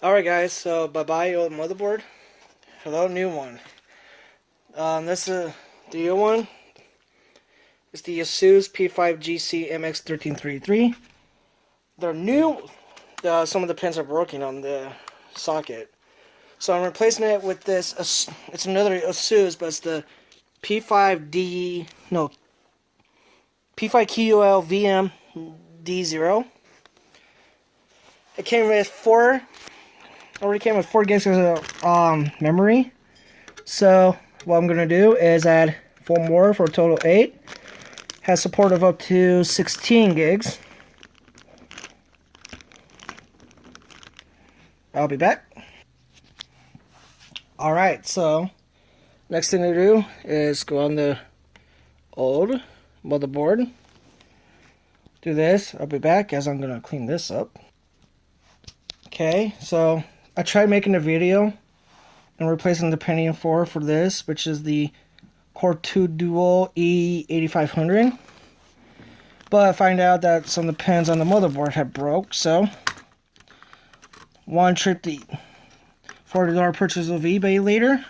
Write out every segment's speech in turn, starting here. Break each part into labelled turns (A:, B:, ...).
A: Alright guys, so bye-bye old motherboard. Hello, new one. This is the new one. It's the Asus P5GC-MX 1333. They're new. Some of the pins are broken on the socket. So I'm replacing it with this. It's another Asus, but it's the P5QL VM D0. It came with already came with 4 gigs of memory. So what I'm gonna do is add 4 more for a total of 8. Has support of up to 16 gigs. I'll be back. Alright, so next thing to do is go on the old motherboard. Do this. I'll be back as I'm gonna clean this up. Okay, so I tried making a video and replacing the Pentium 4 for this, which is the Core 2 Dual E8500. But I find out that some of the pins on the motherboard have broke, so one trip the $40 purchase of eBay later,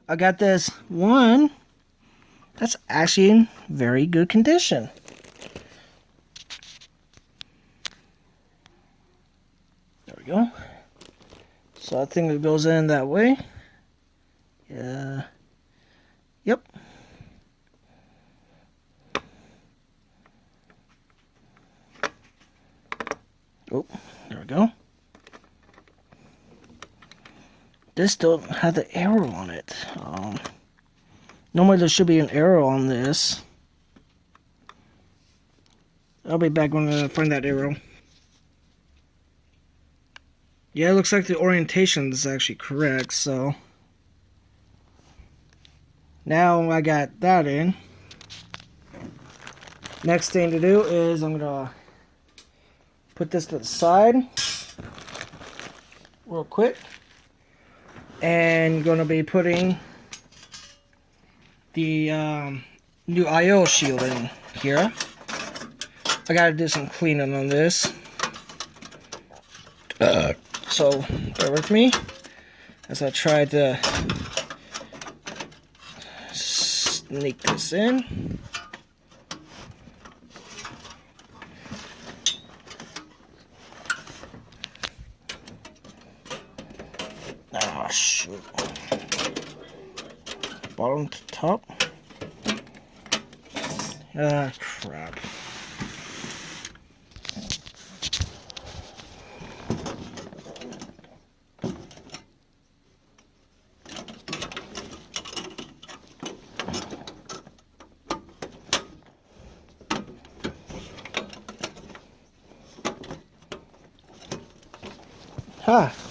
A: I got this one that's actually in very good condition. There we go. So I think it goes in that way. Yeah. Yep. Oh, there we go. This don't have the arrow on it. Normally there should be an arrow on this. I'll be back when I find that arrow. Yeah, it looks like the orientation is actually correct, so now I got that in. Next thing to do is I'm gonna put this to the side real quick, and gonna be putting the new I/O shield in here. I gotta do some cleaning on this. So bear with me as I try to sneak this in. Ah, shoot. Bottom to top. Ah, crap.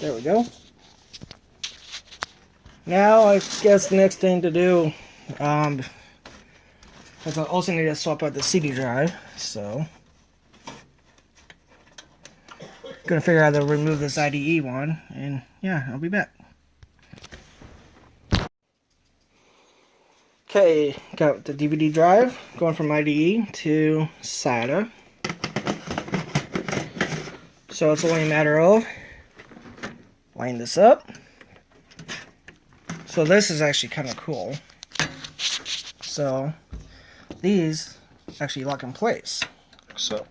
A: There we go. Now I guess the next thing to do, is I also need to swap out the CD drive, so gonna figure out how to remove this IDE one, and yeah, I'll be back. Okay, got the DVD drive going from IDE to SATA. So it's only a matter of line this up. So this is actually kind of cool. So these actually lock in place. So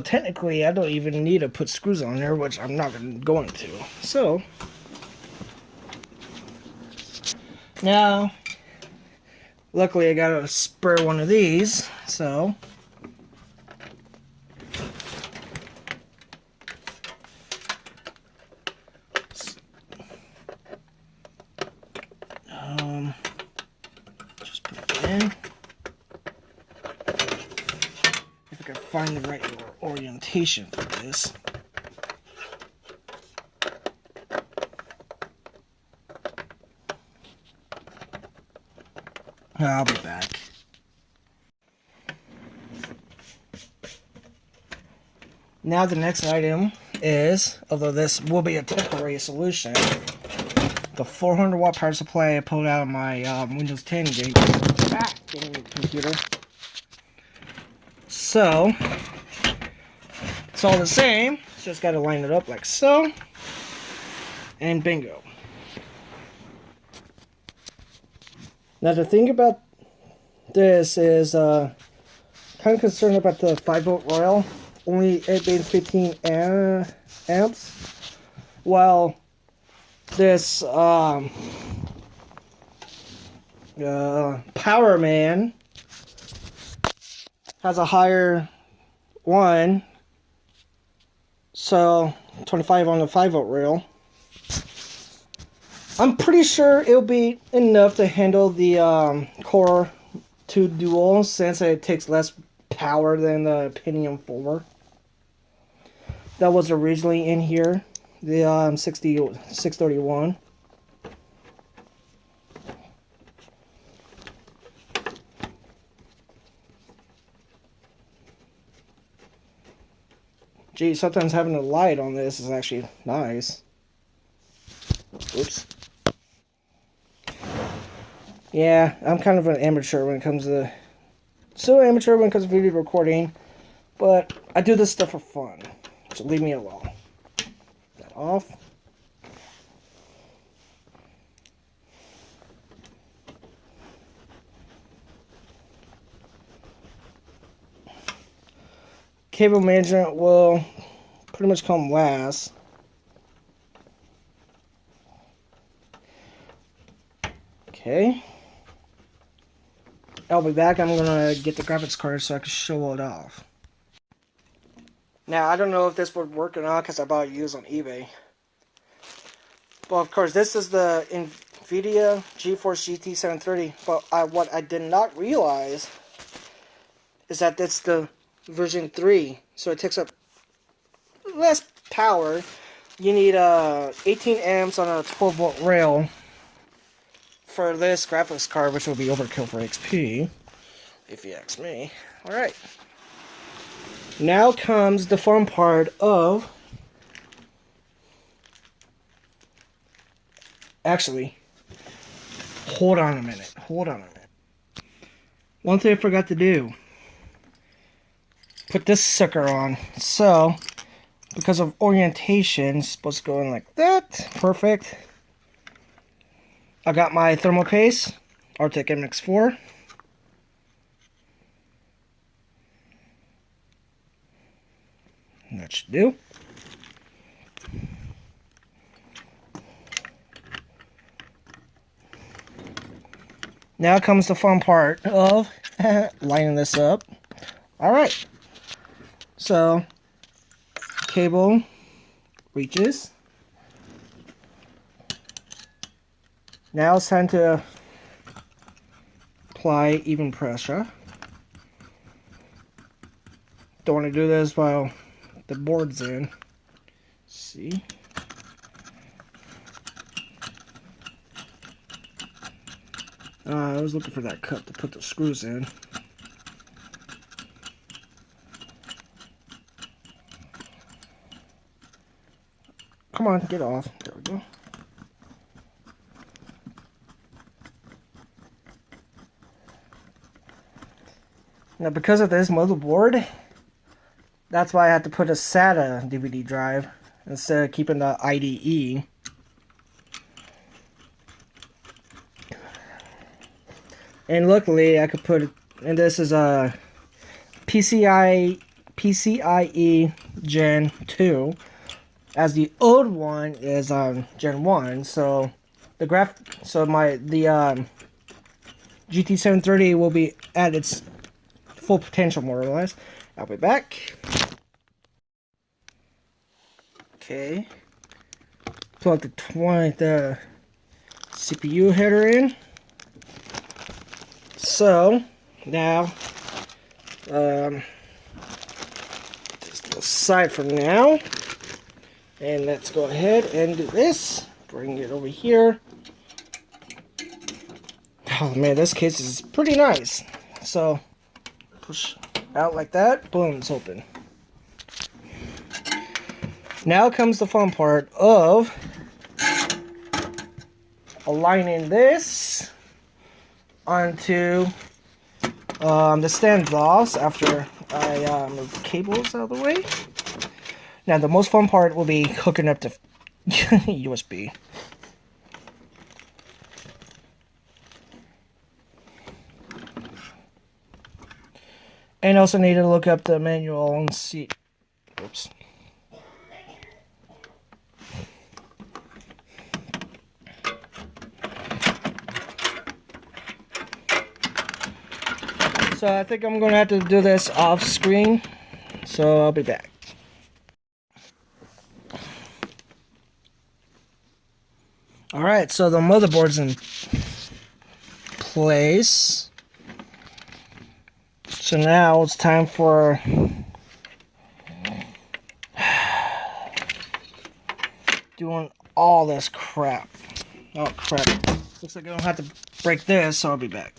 A: technically I don't even need to put screws on there, which I'm not going to. So now luckily I got a spare one of these, so just put it in. If I can find the right orientation for this. I'll be back. Now the next item is, although this will be a temporary solution, the 400 watt power supply I pulled out of my Windows 10 computer. So it's all the same. Just got to line it up like so, and bingo. Now the thing about this is kind of concerned about the 5-volt rail, only it being 15 amps, while this Power Man has a higher one, so 25 on the 5-volt rail. I'm pretty sure it'll be enough to handle the Core 2 Dual, since it takes less power than the Pentium 4 that was originally in here, the 631. Gee, sometimes having a light on this is actually nice. Oops. Yeah, I'm kind of an amateur when it comes to... Still an amateur when it comes to video recording, but I do this stuff for fun, so leave me alone. That off. Cable management will pretty much come last. Okay. I'll be back. I'm gonna get the graphics card so I can show it off. Now, I don't know if this would work or not because I bought it used on eBay. Well, of course, this is the Nvidia GeForce GT730. But what I did not realize is that it's the version 3. So it takes up less power. You need 18 amps on a 12-volt rail for this graphics card, which will be overkill for XP, if you ask me. Alright. Now comes the fun part of... Actually, hold on a minute. One thing I forgot to do. Put this sucker on. So, because of orientation, it's supposed to go in like that. Perfect. I got my thermal case, Arctic MX4. That should do. Now comes the fun part of lining this up. Alright. So, cable reaches. Now it's time to apply even pressure. Don't want to do this while the board's in. See? I was looking for that cup to put the screws in. Come on, get off. There we go. Now, because of this motherboard, that's why I had to put a SATA DVD drive instead of keeping the IDE. And luckily, I could put it, and this is a PCIe Gen 2, as the old one is on Gen 1. So the GT730 will be at its full potential, more or less. I'll be back. Okay. Plug the CPU header in. So now, just aside for now, and let's go ahead and do this. Bring it over here. Oh man, this case is pretty nice. So push out like that, boom, it's open. Now comes the fun part of aligning this onto the standoffs after I move the cables out of the way. Now the most fun part will be hooking up the USB. And also need to look up the manual and see. Oops. So I think I'm going to have to do this off screen. So I'll be back. Alright, so the motherboard's in place. So now it's time for doing all this crap. Oh crap. Looks like I don't have to break this, so I'll be back.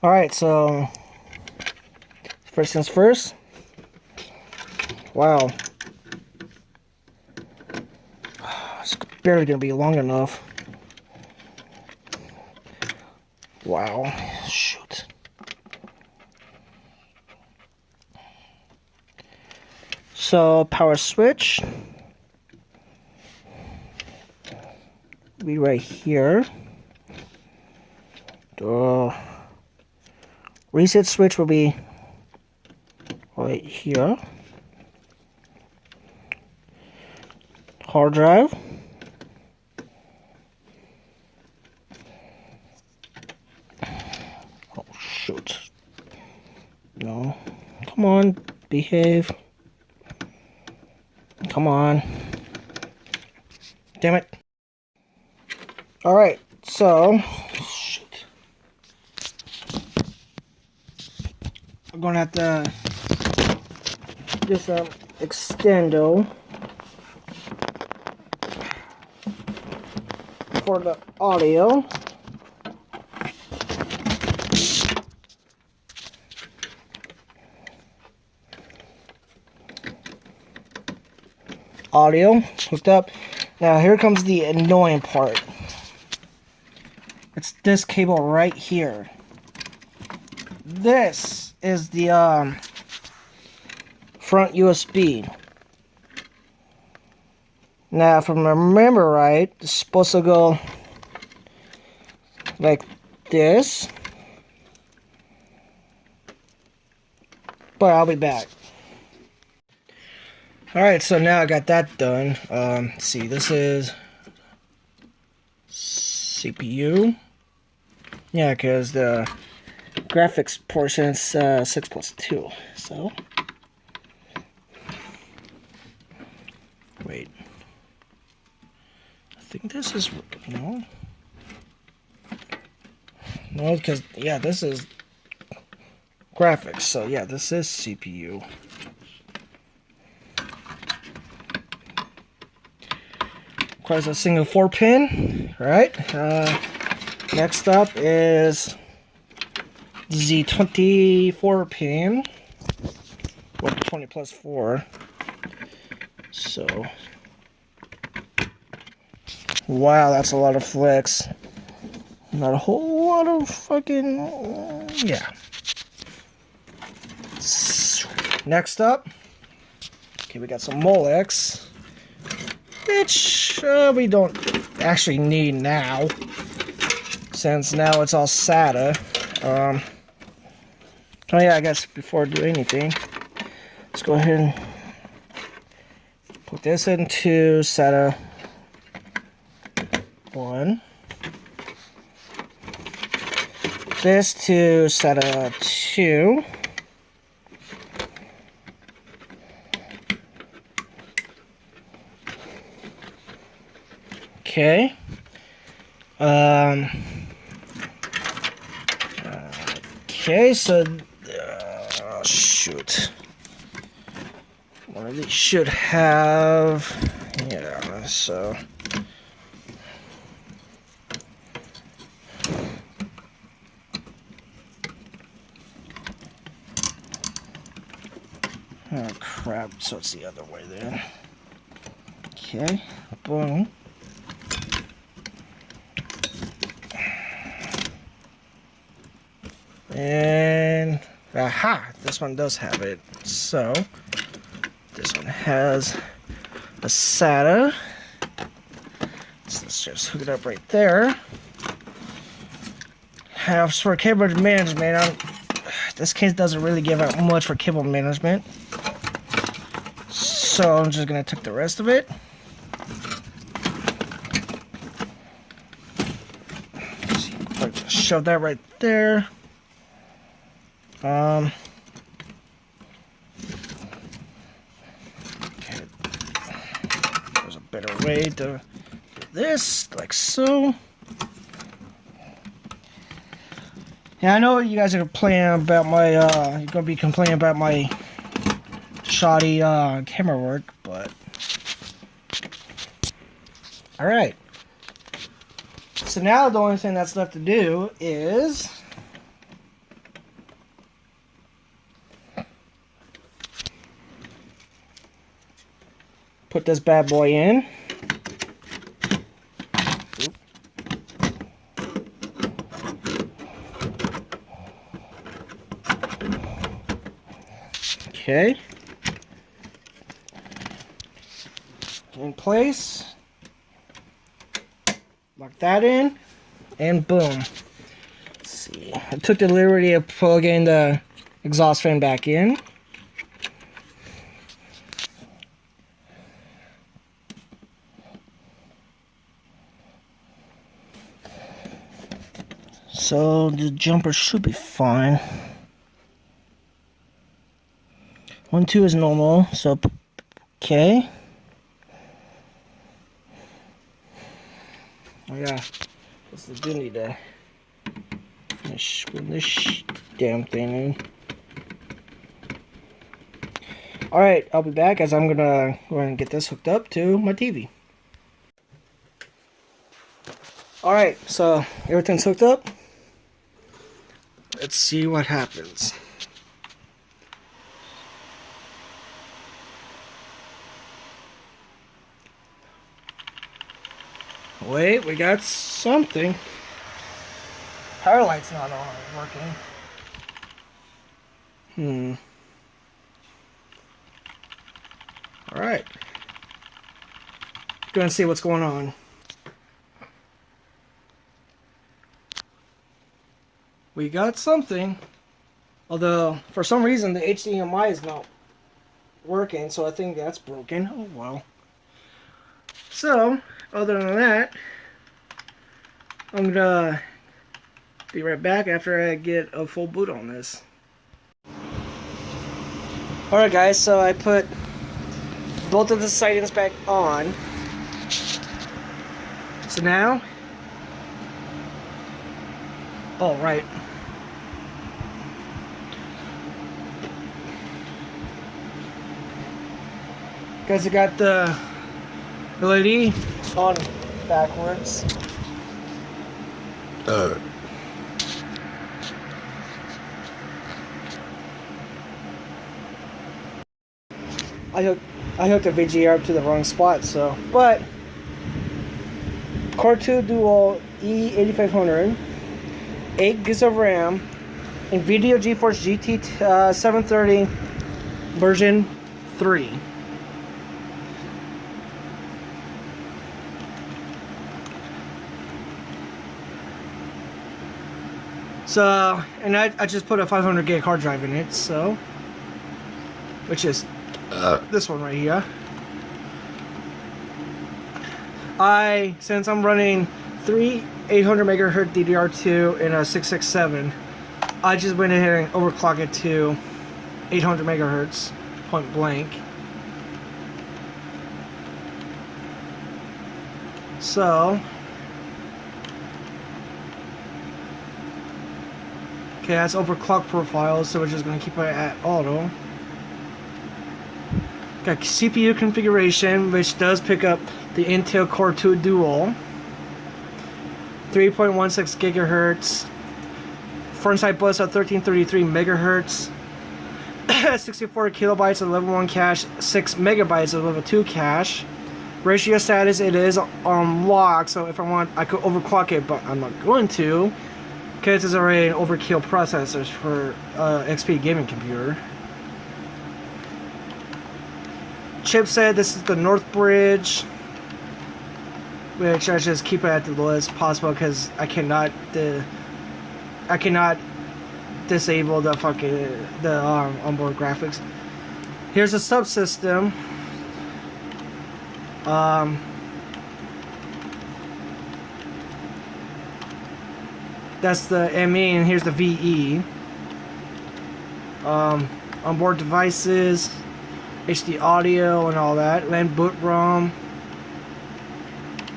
A: Alright, so first things first. Wow. It's barely gonna be long enough. Wow. Shoot. So power switch. Be right here. Reset switch will be right here. Hard drive. Oh shoot. No. Come on, behave. Come on. Damn it. Alright, so shoot. I'm gonna have to do some extendo for the audio. Audio hooked up. Now here comes the annoying part. It's this cable right here. This is the front USB. Now, if I remember right, it's supposed to go like this. But I'll be back. Alright, so now I got that done. See, this is CPU. Yeah, because the graphics portion is 6+2. So, wait. I think this is no, because yeah, this is graphics. So yeah, this is CPU. Requires a single 4-pin. Right. Next up is the 24-pin with 20+4. So, wow, that's a lot of flicks. Not a whole lot of fucking yeah. Next up, okay, we got some Molex, which we don't actually need now, since now it's all SATA. Oh yeah, I guess before I do anything, let's go ahead and put this into SATA 1. This to SATA 2. Okay. Okay, so shoot. One of these should have, yeah, so oh crap, so it's the other way then. Okay, boom. And aha, this one does have it. So this one has a SATA. So let's just hook it up right there. As for cable management, this case doesn't really give out much for cable management. So I'm just gonna take the rest of it. Just shove that right there. Okay. There's a better way to do this, like so. Yeah, I know you guys are complaining about my, you're gonna be complaining about my shoddy camera work, but alright. So now the only thing that's left to do is put this bad boy in. Okay. In place. Lock that in. And boom. Let's see. I took the liberty of plugging the exhaust fan back in. So the jumper should be fine. 1, 2 is normal, so okay. Oh yeah, this is do need to screw this damn thing in. Alright, I'll be back as I'm gonna go ahead and get this hooked up to my TV. Alright, so everything's hooked up. Let's see what happens. Wait, we got something. Power light's not on, working. Alright. Go and see what's going on. We got something. Although, for some reason, the HDMI is not working, so I think that's broken. Oh well. So, other than that, I'm gonna be right back after I get a full boot on this. Alright guys, so I put both of the sightings back on. So now, oh right. Guys, I got the LED on backwards. I hooked the VGA up to the wrong spot, so but Core 2 Dual E8500, 8 gigs of RAM, Nvidia GeForce GT 730 version 3. So, and I just put a 500 gig hard drive in it, so, which is this one right here. Since I'm running 3 800 megahertz DDR2 and a 667, I just went ahead and overclocked it to 800 megahertz, point blank. So, okay, that's overclock profile, so we're just going to keep it at auto. Got CPU configuration, which does pick up the Intel Core 2 Dual, 3.16 gigahertz, frontside bus at 1333 megahertz, 64 kilobytes of level 1 cache, 6 megabytes of level 2 cache. Ratio status, it is on lock, so if I want, I could overclock it, but I'm not going to. because it's already an overkill processor for XP gaming computer. Chipset, this is the North Bridge, which I just keep it at the lowest possible because I cannot disable the onboard graphics. Here's a subsystem. That's the ME, and here's the VE. Onboard devices, HD audio and all that. LAN boot ROM.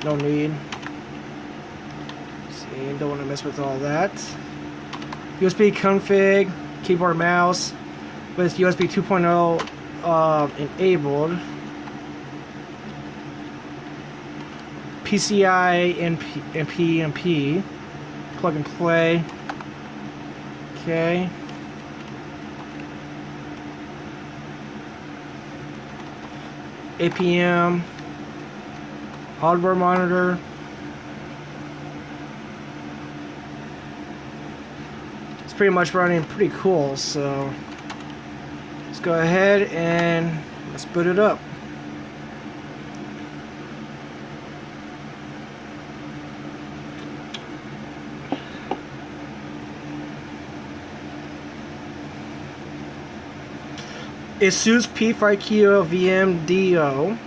A: No need. See, don't want to mess with all that. USB config, keyboard, mouse with USB 2.0 enabled. PCI and PMP. Plug and play. Okay. APM. Hardware monitor. It's pretty much running pretty cool, so let's go ahead and let's boot it up. Asus P5GC-MX.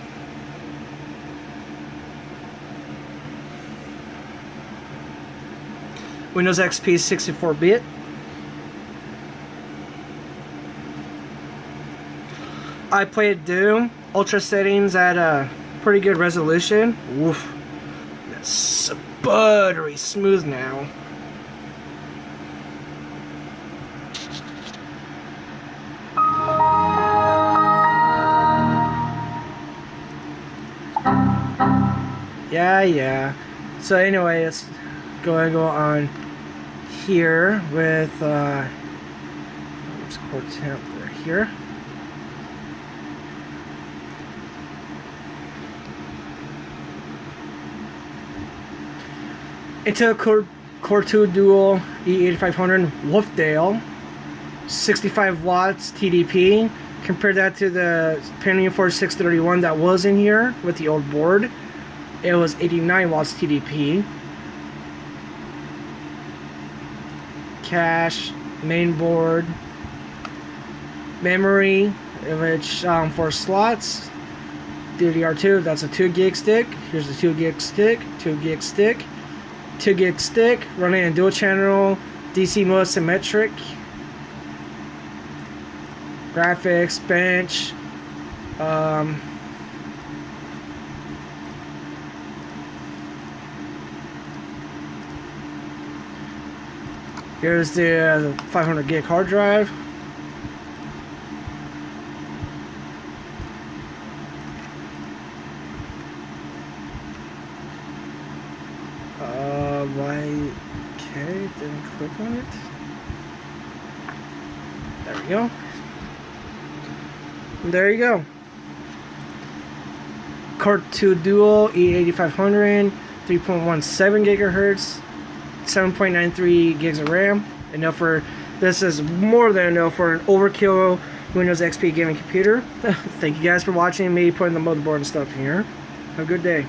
A: Windows XP 64-bit. I played Doom. Ultra settings at a pretty good resolution. Woof. That's buttery smooth now. Yeah. So anyway, let's go on here with what's core temp right here. Intel Core 2 Dual E8500 Wolfdale, 65 watts TDP. Compare that to the Pentium 4631 that was in here with the old board. It was 89 watts TDP. Cache, main board, memory, which 4 slots. DDR2, that's a 2 gig stick. Here's a 2 gig stick, 2 gig stick, 2 gig stick, running in dual channel, DC mode symmetric. Graphics, bench, here's the 500 gig hard drive. Okay, didn't click on it. There we go. There you go. Core 2 Dual E8500, 3.17 gigahertz, 7.93 gigs of RAM. Enough for, this is more than enough for an overkill Windows XP gaming computer. Thank you guys for watching me putting the motherboard and stuff in here. Have a good day.